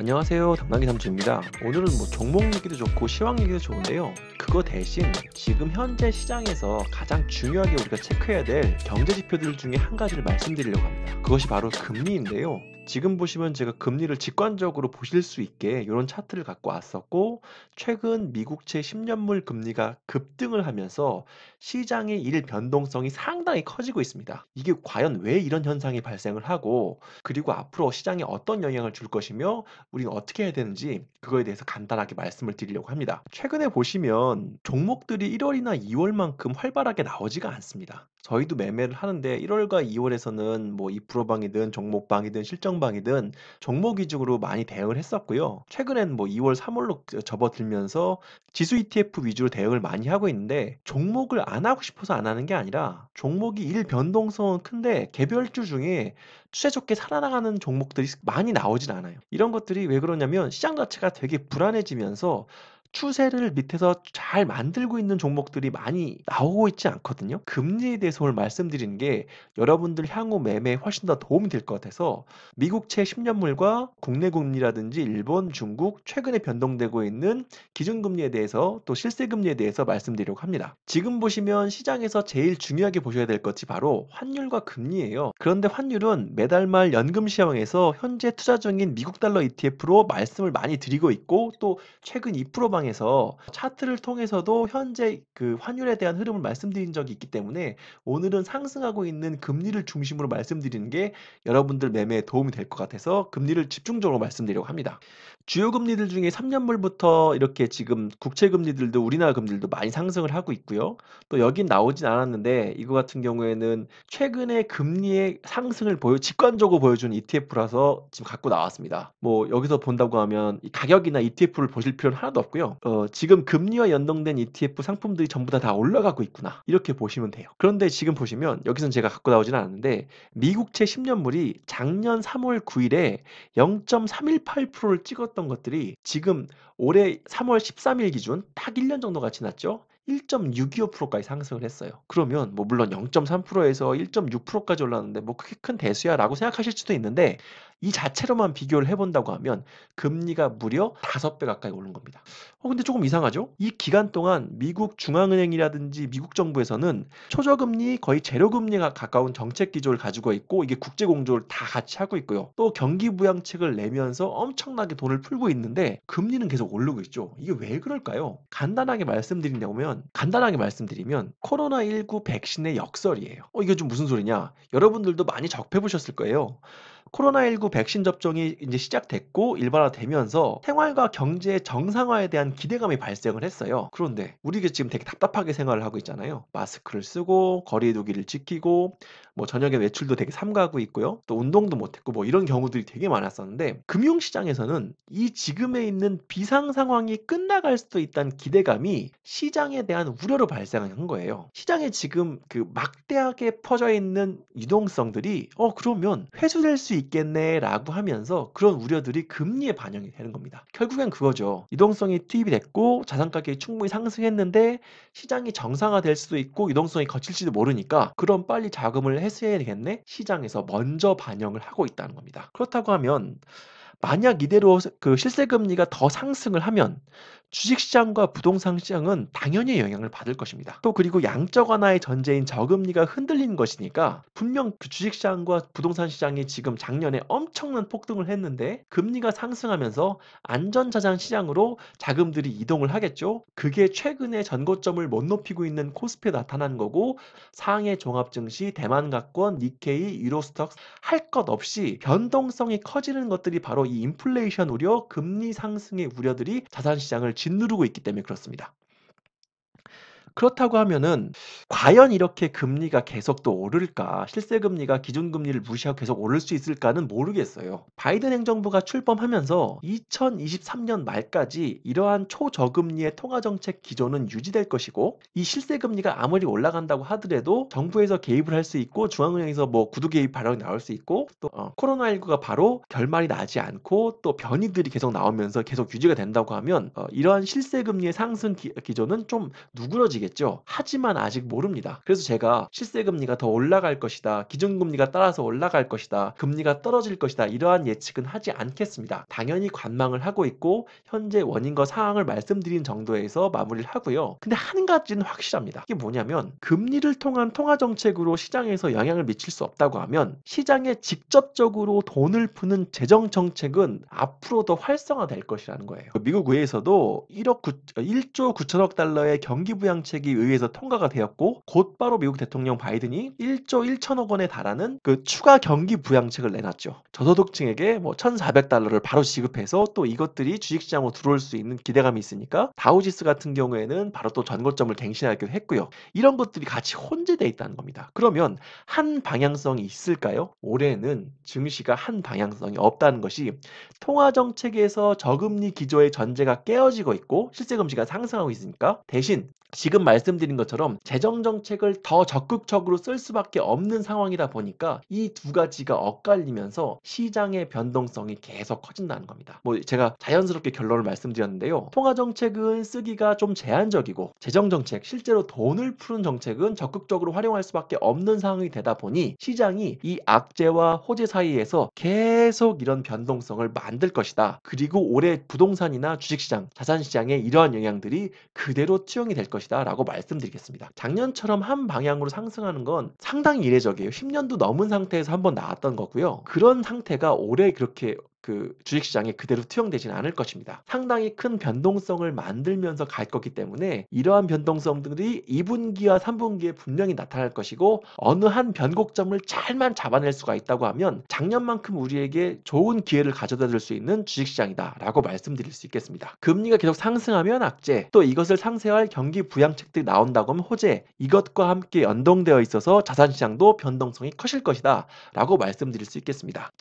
안녕하세요. 당나귀 삼촌입니다. 오늘은 종목 얘기도 좋고 시황 얘기도 좋은데요. 그거 대신 지금 현재 시장에서 가장 중요하게 우리가 체크해야 될 경제 지표들 중에 한 가지를 말씀드리려고 합니다. 그것이 바로 금리인데요. 지금 보시면 제가 금리를 직관적으로 보실 수 있게 이런 차트를 갖고 왔었고, 최근 미국채 10년물 금리가 급등을 하면서 시장의 일 변동성이 상당히 커지고 있습니다. 이게 과연 왜 이런 현상이 발생을 하고, 그리고 앞으로 시장에 어떤 영향을 줄 것이며 우리가 어떻게 해야 되는지 그거에 대해서 간단하게 말씀을 드리려고 합니다. 최근에 보시면 종목들이 1월이나 2월만큼 활발하게 나오지가 않습니다. 저희도 매매를 하는데 1월과 2월에서는 2%방이든 종목방이든 실정방이든 종목 위주로 많이 대응을 했었고요. 최근엔 2월, 3월로 접어들면서 지수 ETF 위주로 대응을 많이 하고 있는데, 종목을 안 하고 싶어서 안 하는 게 아니라 종목이 일 변동성은 큰데 개별주 중에 추세 좋게 살아나가는 종목들이 많이 나오진 않아요. 이런 것들이 왜 그러냐면 시장 자체가 되게 불안해지면서 추세를 밑에서 잘 만들고 있는 종목들이 많이 나오고 있지 않거든요. 금리에 대해서 오늘 말씀드리는 게 여러분들 향후 매매에 훨씬 더 도움이 될 것 같아서 미국채 10년물과 국내 금리라든지 일본, 중국 최근에 변동되고 있는 기준금리에 대해서 또 실세금리에 대해서 말씀드리려고 합니다. 지금 보시면 시장에서 제일 중요하게 보셔야 될 것이 바로 환율과 금리예요. 그런데 환율은 매달 말 연금 시황에서 현재 투자 중인 미국 달러 ETF로 말씀을 많이 드리고 있고, 또 최근 2%방에서 차트를 통해서도 현재 그 환율에 대한 흐름을 말씀드린 적이 있기 때문에 오늘은 상승하고 있는 금리를 중심으로 말씀드리는 게 여러분들 매매에 도움이 될 것 같아서 금리를 집중적으로 말씀드리려고 합니다. 주요 금리들 중에 3년물부터 이렇게 지금 국채 금리들도 우리나라 금리들도 많이 상승을 하고 있고요. 또 여긴 나오진 않았는데 이거 같은 경우에는 최근에 금리의 상승을 직관적으로 보여준 ETF라서 지금 갖고 나왔습니다. 여기서 본다고 하면 이 가격이나 ETF를 보실 필요는 하나도 없고요. 지금 금리와 연동된 ETF 상품들이 전부 다 올라가고 있구나, 이렇게 보시면 돼요. 그런데 지금 보시면 여기선 제가 갖고 나오진 않았는데 미국채 10년물이 작년 3월 9일에 0.318%를 찍었던 것들이 지금 올해 3월 13일 기준 딱 1년 정도가 지났죠. 1.625%까지 상승을 했어요. 그러면 물론 0.3%에서 1.6%까지 올랐는데 그게 큰 대수야라고 생각하실 수도 있는데, 이 자체로만 비교를 해본다고 하면 금리가 무려 5배 가까이 오른 겁니다. 근데 조금 이상하죠? 이 기간 동안 미국 중앙은행이라든지 미국 정부에서는 초저금리 거의 제로금리가 가까운 정책 기조를 가지고 있고, 이게 국제 공조를 다 같이 하고 있고요. 또 경기 부양책을 내면서 엄청나게 돈을 풀고 있는데 금리는 계속 오르고 있죠. 이게 왜 그럴까요? 간단하게 말씀드리면 코로나19 백신의 역설이에요. 이게 좀 무슨 소리냐? 여러분들도 많이 접해 보셨을 거예요. 코로나19 백신 접종이 이제 시작됐고 일반화되면서 생활과 경제의 정상화에 대한 기대감이 발생을 했어요. 그런데 우리가 지금 되게 답답하게 생활을 하고 있잖아요. 마스크를 쓰고 거리 두기를 지키고 저녁에 외출도 되게 삼가하고 있고요. 또 운동도 못했고 이런 경우들이 되게 많았었는데, 금융시장에서는 이 지금에 있는 비상 상황이 끝나갈 수도 있다는 기대감이 시장에 대한 우려로 발생한 거예요. 시장에 지금 그 막대하게 퍼져 있는 유동성들이 그러면 회수될 수 있겠네라고 하면서 그런 우려들이 금리에 반영이 되는 겁니다. 결국엔 그거죠. 유동성이 투입이 됐고 자산 가격이 충분히 상승했는데 시장이 정상화될 수도 있고 유동성이 거칠지도 모르니까 그럼 빨리 자금을 회수해야 되겠네? 시장에서 먼저 반영을 하고 있다는 겁니다. 그렇다고 하면 만약 이대로 그 실세 금리가 더 상승을 하면 주식시장과 부동산 시장은 당연히 영향을 받을 것입니다. 또 그리고 양적 완화의 전제인 저금리가 흔들리는 것이니까 분명 그 주식시장과 부동산 시장이 지금 작년에 엄청난 폭등을 했는데 금리가 상승하면서 안전자산 시장으로 자금들이 이동을 하겠죠. 그게 최근에 전고점을 못 높이고 있는 코스피에 나타난 거고, 상해 종합증시, 대만각권, 니케이, 유로스톡스 할 것 없이 변동성이 커지는 것들이 바로 이 인플레이션 우려, 금리 상승의 우려들이 자산시장을 짓누르고 있기 때문에 그렇습니다. 그렇다고 하면은 과연 이렇게 금리가 계속 또 오를까? 실세 금리가 기준 금리를 무시하고 계속 오를 수 있을까는 모르겠어요. 바이든 행정부가 출범하면서 2023년 말까지 이러한 초저금리의 통화 정책 기조는 유지될 것이고, 이 실세 금리가 아무리 올라간다고 하더라도 정부에서 개입을 할 수 있고 중앙은행에서 구두 개입 발언이 나올 수 있고, 또 코로나19가 바로 결말이 나지 않고 또 변이들이 계속 나오면서 계속 유지가 된다고 하면 이러한 실세 금리의 상승 기조는 좀 누그러지겠죠. 알겠죠. 하지만 아직 모릅니다. 그래서 제가 실세금리가 더 올라갈 것이다, 기준금리가 따라서 올라갈 것이다, 금리가 떨어질 것이다, 이러한 예측은 하지 않겠습니다. 당연히 관망을 하고 있고 현재 원인과 상황을 말씀드린 정도에서 마무리를 하고요. 근데 한 가지는 확실합니다. 이게 뭐냐면 금리를 통한 통화정책으로 시장에서 영향을 미칠 수 없다고 하면 시장에 직접적으로 돈을 푸는 재정정책은 앞으로 더 활성화될 것이라는 거예요. 미국 의회에서도 1조 9천억 달러의 경기부양책이 의회에서 통과가 되었고 곧바로 미국 대통령 바이든이 1조 1천억 원에 달하는 그 추가 경기부양책을 내놨죠. 저소득층에게 뭐 1,400달러를 바로 지급해서 또 이것들이 주식시장으로 들어올 수 있는 기대감이 있으니까 다우지수 같은 경우에는 바로 또 전고점을 갱신하기도 했고요. 이런 것들이 같이 혼재되어 있다는 겁니다. 그러면 한 방향성이 있을까요? 올해는 증시가 한 방향성이 없다는 것이 통화정책에서 저금리 기조의 전제가 깨어지고 있고 실제금리가 상승하고 있으니까 대신 지금 말씀드린 것처럼 재정정책을 더 적극적으로 쓸 수밖에 없는 상황이다 보니까 이 두 가지가 엇갈리면서 시장의 변동성이 계속 커진다는 겁니다. 뭐 제가 자연스럽게 결론을 말씀드렸는데요. 통화정책은 쓰기가 좀 제한적이고 재정정책, 실제로 돈을 푸는 정책은 적극적으로 활용할 수밖에 없는 상황이 되다 보니 시장이 이 악재와 호재 사이에서 계속 이런 변동성을 만들 것이다. 그리고 올해 부동산이나 주식시장, 자산시장에 이러한 영향들이 그대로 투영이 될 것이다 라고 말씀드리겠습니다. 작년처럼 한 방향으로 상승하는 건 상당히 이례적이에요. 10년도 넘은 상태에서 한번 나왔던 거고요. 그런 상태가 올해 그렇게 주식시장에 그대로 투영되지는 않을 것입니다. 상당히 큰 변동성을 만들면서 갈 거기 때문에 이러한 변동성들이 2분기와 3분기에 분명히 나타날 것이고 어느 한 변곡점을 잘만 잡아낼 수가 있다고 하면 작년만큼 우리에게 좋은 기회를 가져다 줄 수 있는 주식시장이다 라고 말씀드릴 수 있겠습니다. 금리가 계속 상승하면 악재, 또 이것을 상쇄할 경기 부양책들이 나온다고 하면 호재, 이것과 함께 연동되어 있어서 자산시장도 변동성이 커질 것이다 라고 말씀드릴 수 있겠습니다.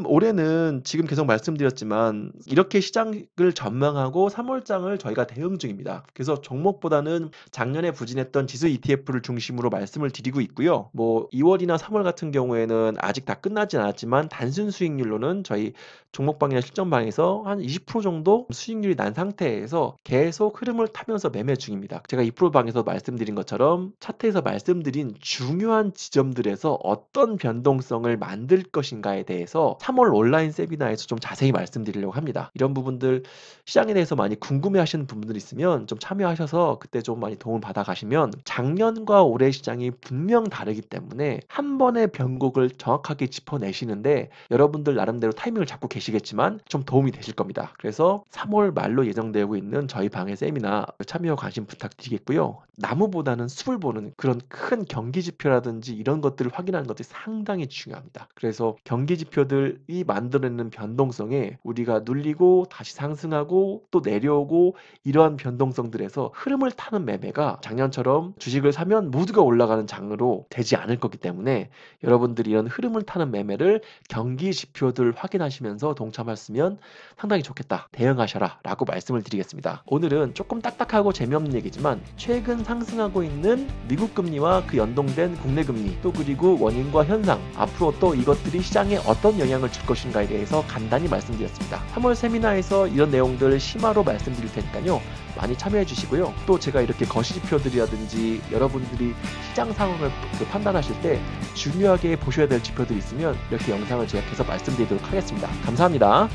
올해는 계속 말씀드렸지만 이렇게 시장을 전망하고 3월장을 저희가 대응 중입니다. 그래서 종목보다는 작년에 부진했던 지수 ETF를 중심으로 말씀을 드리고 있고요. 뭐 2월이나 3월 같은 경우에는 아직 다 끝나진 않았지만 단순 수익률로는 저희 종목방이나 실전방에서 한 20% 정도 수익률이 난 상태에서 계속 흐름을 타면서 매매 중입니다. 제가 2%방에서 말씀드린 것처럼 차트에서 말씀드린 중요한 지점들에서 어떤 변동성을 만들 것인가에 대해서 3월 온라인 세미나에서 좀 자세히 말씀드리려고 합니다. 이런 부분들 시장에 대해서 많이 궁금해하시는 분들 있으면 좀 참여하셔서 그때 좀 많이 도움을 받아 가시면 작년과 올해 시장이 분명 다르기 때문에 한 번의 변곡을 정확하게 짚어내시는데 여러분들 나름대로 타이밍을 잡고 계시겠지만 좀 도움이 되실 겁니다. 그래서 3월 말로 예정되고 있는 저희 방의 세미나 참여 관심 부탁드리겠고요. 나무보다는 숲을 보는 그런 큰 경기 지표라든지 이런 것들을 확인하는 것들이 상당히 중요합니다. 그래서 경기 지표들이 만들어내는 변동성에 우리가 눌리고 다시 상승하고 또 내려오고 이러한 변동성들에서 흐름을 타는 매매가 작년처럼 주식을 사면 모두가 올라가는 장으로 되지 않을 거기 때문에 여러분들이 이런 흐름을 타는 매매를 경기 지표들 확인하시면서 동참하시면 상당히 좋겠다. 대응하셔라 라고 말씀을 드리겠습니다. 오늘은 조금 딱딱하고 재미없는 얘기지만 최근 상승하고 있는 미국 금리와 그 연동된 국내 금리 또 그리고 원인과 현상 앞으로 또 이것들이 시장에 어떤 영향을 줄 것인가에 대해서 간단히 말씀드렸습니다. 3월 세미나에서 이런 내용들을 심화로 말씀드릴 테니까요. 많이 참여해 주시고요. 또 제가 이렇게 거시지표들이라든지 여러분들이 시장 상황을 판단하실 때 중요하게 보셔야 될 지표들이 있으면 이렇게 영상을 제가 계속 말씀드리도록 하겠습니다. 감사합니다.